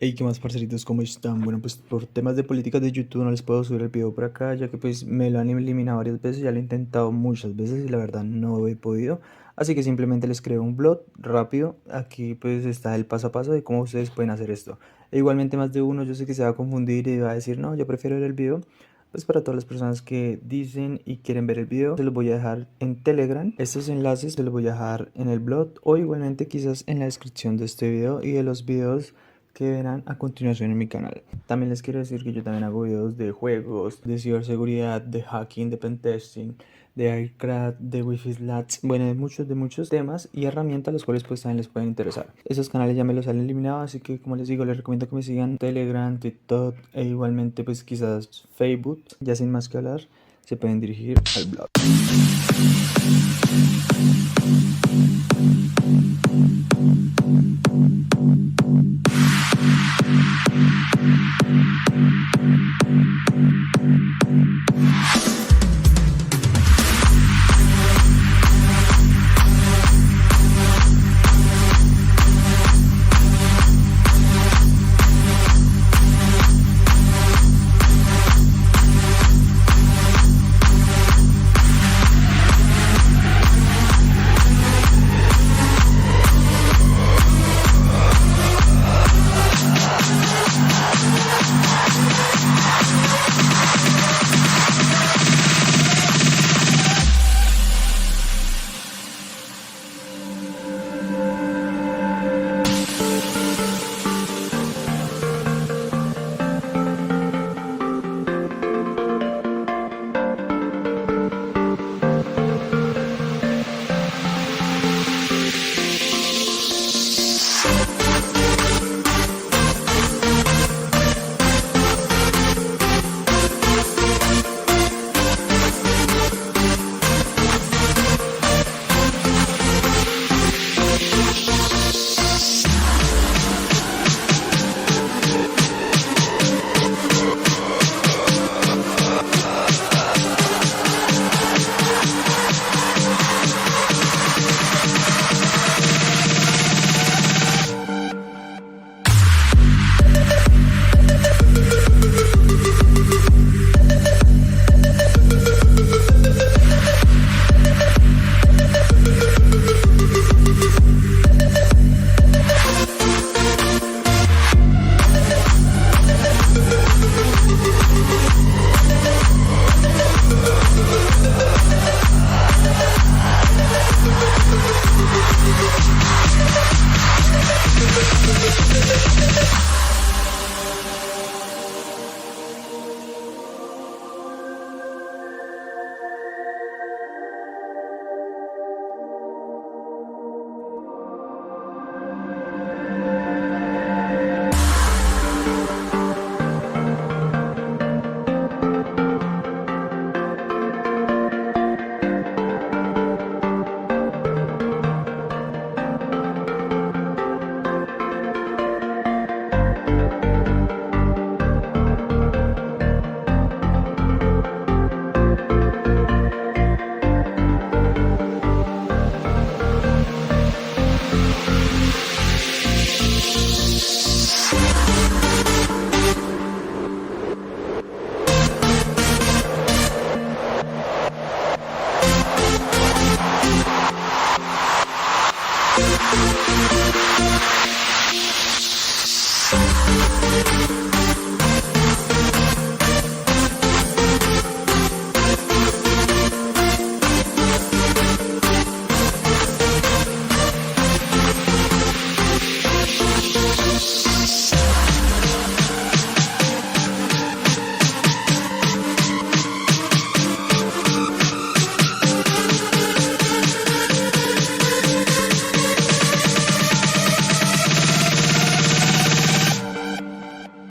Hey, ¿qué más, parceritos? ¿Cómo están? Bueno, pues por temas de políticas de YouTube no les puedo subir el video por acá, ya que pues me lo han eliminado varias veces, ya lo he intentado muchas veces y la verdad no he podido. Así que simplemente les creo un blog rápido. Aquí pues está el paso a paso de cómo ustedes pueden hacer esto. E igualmente más de uno yo sé que se va a confundir y va a decir, no, yo prefiero ver el video. Pues para todas las personas que dicen y quieren ver el video, se los voy a dejar en Telegram. Estos enlaces se los voy a dejar en el blog o igualmente quizás en la descripción de este video y de los videos que verán a continuación en mi canal. También les quiero decir que yo también hago videos de juegos, de ciberseguridad, de hacking, de pentesting, de aircraft, de wifi slats, bueno, de muchos temas y herramientas los cuales pues también les pueden interesar. Esos canales ya me los han eliminado, así que como les digo, les recomiendo que me sigan en Telegram, TikTok e igualmente pues quizás Facebook. Ya sin más que hablar, se pueden dirigir al blog.